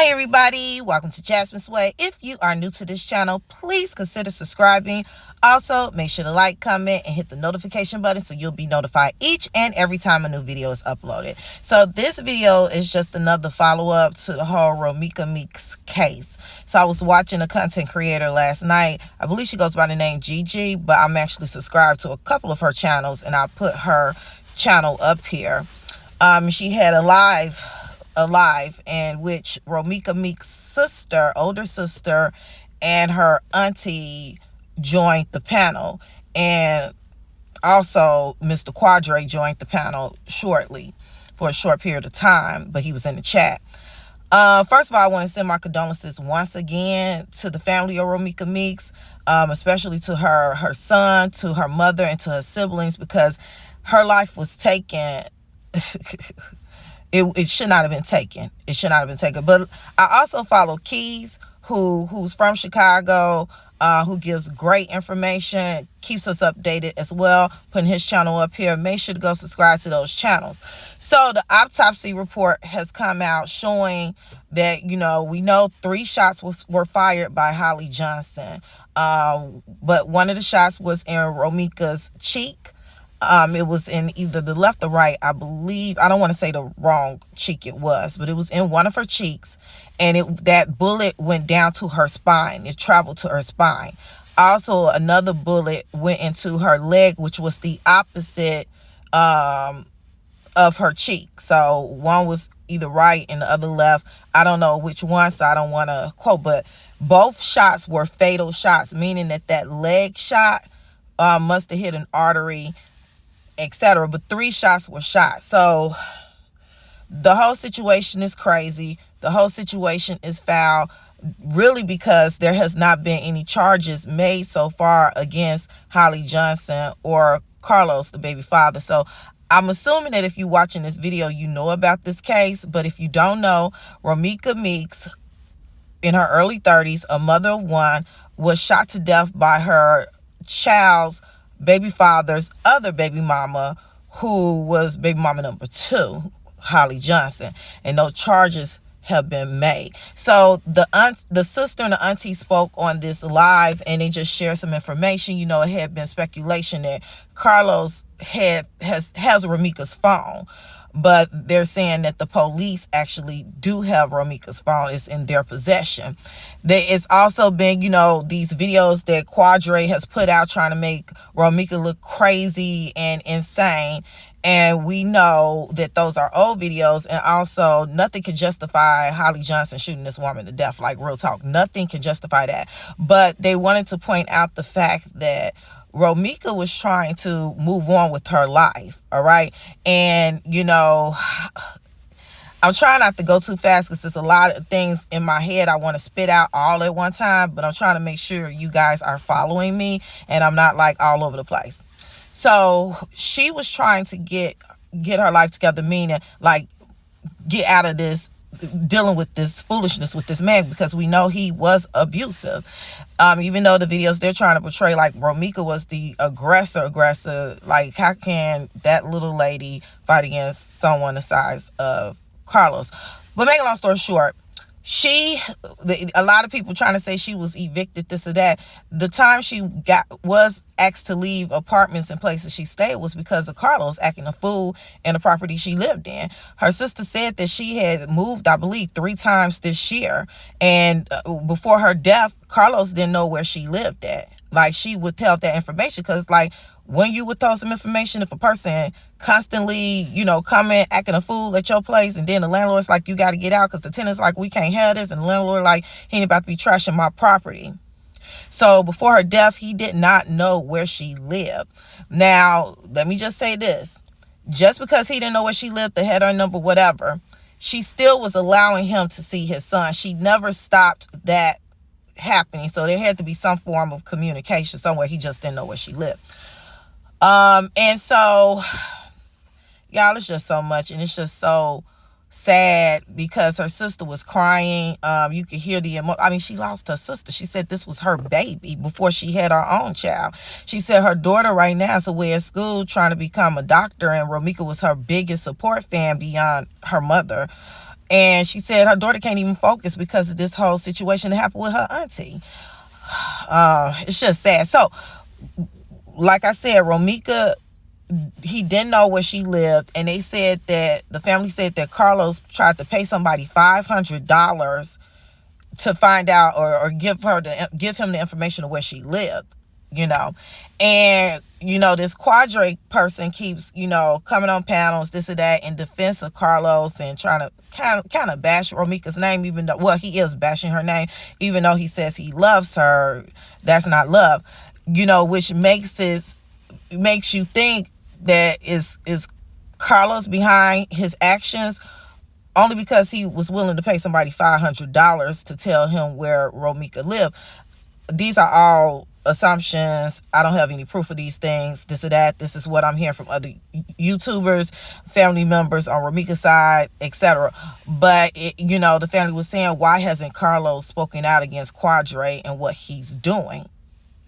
Hi everybody, welcome to Jasmine's Way. If you are new to this channel, please consider subscribing. Also, make sure to like, comment, and hit the notification button so you'll be notified each and every time a new video is uploaded. So this video is just another follow-up to the whole Romeca Meeks case. So I was watching a content creator last night. I believe she goes by the name Gigi, but I'm actually subscribed to a couple of her channels, and I put her channel up here. She had a live in which Romeca Meeks' older sister, and her auntie joined the panel, and also Mr. Quadre joined the panel shortly for a short period of time, but he was in the chat. First of all, I want to send my condolences once again to the family of Romeca Meeks, especially to her son, to her mother, and to her siblings, because her life was taken. It should not have been taken. It should not have been taken. But I also follow Keys, who's from Chicago, who gives great information, keeps us updated as well, putting his channel up here. Make sure to go subscribe to those channels. So the autopsy report has come out showing that, we know 3 shots were fired by Holly Johnson. But one of the shots was in Romeca's cheek. It was in either the left or right, I believe. I don't want to say the wrong cheek it was, but it was in one of her cheeks, and that bullet went down to her spine. It traveled to her spine. Also, another bullet went into her leg, which was the opposite of her cheek. So one was either right and the other left. I don't know which one, so I don't want to quote, but both shots were fatal shots, meaning that leg shot must have hit an artery, etc. But 3 shots were shot. So the whole situation is crazy. The whole situation is foul, really, because there has not been any charges made so far against Holly Johnson or Carlos, the baby father. So I'm assuming that if you're watching this video, you know about this case. But if you don't know, Romeca Meeks, in her early 30s, a mother of 1, was shot to death by her child's baby father's other baby mama, who was baby mama number 2, Holly Johnson, and no charges have been made. So the sister and the auntie spoke on this live, and they just shared some information. It had been speculation that Carlos has Romeca's phone, but they're saying that the police actually do have Romeca's phone. It's in their possession. It's also been, these videos that Quadre has put out trying to make Romeca look crazy and insane. And we know that those are old videos, and also nothing can justify Holly Johnson shooting this woman to death. Like, real talk, nothing can justify that. But they wanted to point out the fact that Romeca was trying to move on with her life, all right? And, I'm trying not to go too fast because there's a lot of things in my head I want to spit out all at one time, but I'm trying to make sure you guys are following me and I'm not like all over the place. So she was trying to get her life together, meaning like get out of this, dealing with this foolishness with this man, because we know he was abusive. Even though the videos they're trying to portray like Romeca was the aggressor, like how can that little lady fight against someone the size of Carlos? But make a long story short, a lot of people trying to say she was evicted, this or that. The time she was asked to leave apartments and places she stayed was because of Carlos acting a fool in the property she lived in. Her sister said that she had moved, I believe, 3 times this year, and before her death, Carlos didn't know where she lived at. Like, she withheld that information because, like, when you withhold some information, if a person constantly, coming acting a fool at your place, and then the landlord's like, you got to get out because the tenant's like, we can't have this, and the landlord like, he ain't about to be trashing my property. So before her death, he did not know where she lived. Now, let me just say this. Just because he didn't know where she lived, the header number, whatever, she still was allowing him to see his son. She never stopped that happening. So there had to be some form of communication somewhere. He just didn't know where she lived. And so, y'all, it's just so much, and it's just so sad because her sister was crying. You could hear the emotion. I mean, she lost her sister. She said this was her baby before she had her own child. She said her daughter right now is away at school trying to become a doctor, and Romeca was her biggest support fan beyond her mother. And she said her daughter can't even focus because of this whole situation that happened with her auntie. It's just sad. So, like I said, Romeca, he didn't know where she lived, and they said that the family said that Carlos tried to pay somebody $500 to find out or give him the information of where she lived, you know. And this Quadre person keeps coming on panels, this or that, in defense of Carlos, and trying to kind of bash Romeca's name, even though, well, he is bashing her name, even though he says he loves her. That's not love, which makes you think that is Carlos behind his actions, only because he was willing to pay somebody $500 to tell him where Romeca lived. These are all assumptions. I don't have any proof of these things, this or that. This is what I'm hearing from other YouTubers, family members on Romeca's side, etc. But the family was saying, why hasn't Carlos spoken out against Quadre and what he's doing?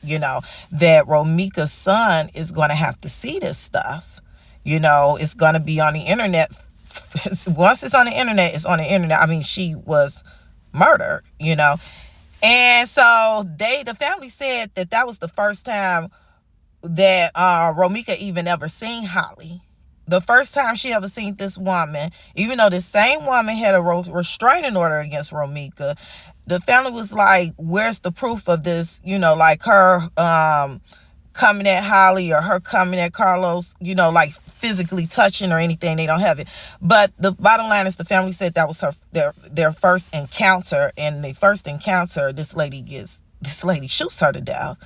That Romeca's son is going to have to see this stuff. It's going to be on the internet. Once it's on the internet, it's on the internet. I mean, she was murdered, And so the family said that was the first time that Romeca even ever seen Holly. The first time she ever seen this woman, even though the same woman had a restraining order against Romeca, the family was like, where's the proof of this? Like her coming at Holly or her coming at Carlos, like physically touching or anything. They don't have it. But the bottom line is the family said that was their first encounter. And the first encounter, this lady shoots her to death.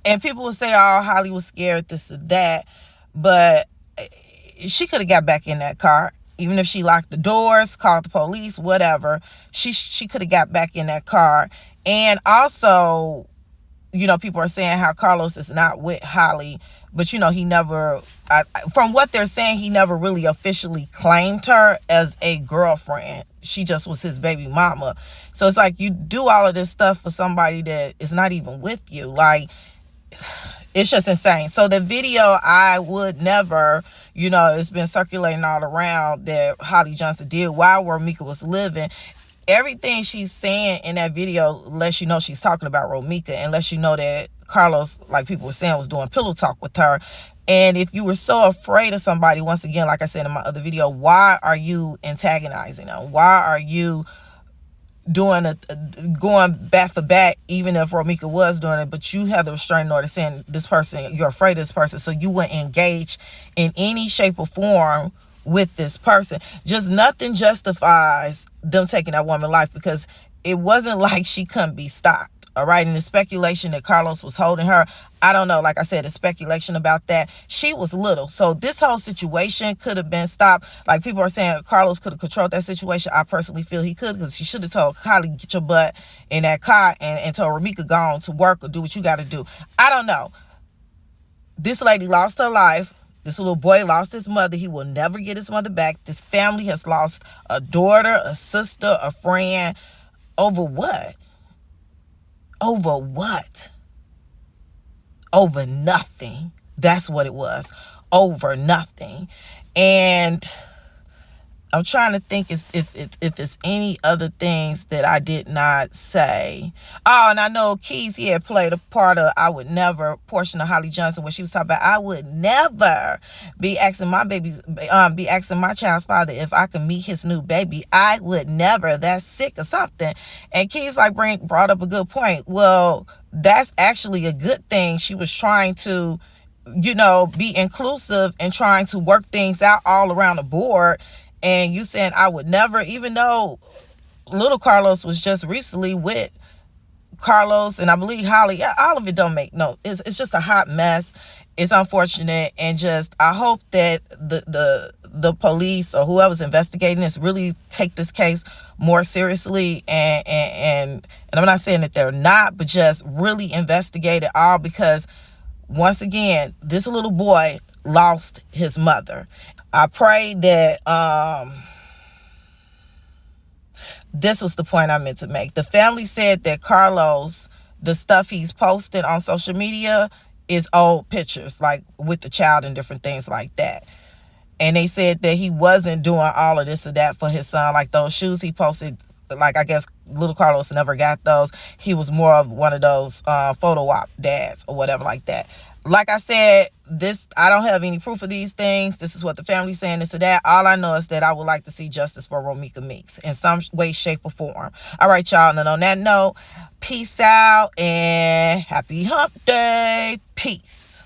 And people would say, oh, Holly was scared, this or that. But she could have got back in that car. Even if she locked the doors, called the police, whatever, she could have got back in that car. And also, people are saying how Carlos is not with Holly, but he never, from what they're saying, he never really officially claimed her as a girlfriend. She just was his baby mama. So it's like, you do all of this stuff for somebody that is not even with you. Like, it's just insane. So the video, I would never, it's been circulating all around that Holly Johnson did while Romeca was living. Everything she's saying in that video lets you know she's talking about Romeca, and lets you know that Carlos, like people were saying, was doing pillow talk with her. And if you were so afraid of somebody, once again, like I said in my other video, why are you antagonizing them? Why are you going back for back, even if Romeca was doing it, but you have the restraining order saying this person, you're afraid of this person, so you wouldn't engage in any shape or form with this person. Just nothing justifies them taking that woman's life, because it wasn't like she couldn't be stopped. All right. And the speculation that Carlos was holding her, I don't know. Like I said, the speculation about that, she was little. So this whole situation could have been stopped. Like people are saying Carlos could have controlled that situation. I personally feel he could, because he should have told Holly, get your butt in that car, and told Romeca, go on to work or do what you got to do. I don't know. This lady lost her life. This little boy lost his mother. He will never get his mother back. This family has lost a daughter, a sister, a friend. Over what? Over what? Over nothing. That's what it was. Over nothing. And I'm trying to think if it's any other things that I did not say. Oh, and I know Keys, he had played a part of I Would Never portion of Holly Johnson, where she was talking about, I would never be asking my child's father if I could meet his new baby. I would never. That's sick or something. And Keys brought up a good point. Well, that's actually a good thing. She was trying to, be inclusive and trying to work things out all around the board. And you saying I would never, even though little Carlos was just recently with Carlos and I believe Holly, all of it don't make no. It's just a hot mess. It's unfortunate, and just I hope that the police or whoever's investigating this really take this case more seriously, and I'm not saying that they're not, but just really investigate it all, because once again, this little boy lost his mother. I pray that this was the point I meant to make. The family said that Carlos, the stuff he's posted on social media is old pictures, like with the child and different things like that. And they said that he wasn't doing all of this or that for his son. Like those shoes he posted, like I guess little Carlos never got those. He was more of one of those photo op dads or whatever like that. Like I said, this, I don't have any proof of these things. This is what the family's saying, this or that. All I know is that I would like to see justice for Romeca Meeks in some way, shape, or form. All right, y'all. And on that note, peace out and happy hump day. Peace.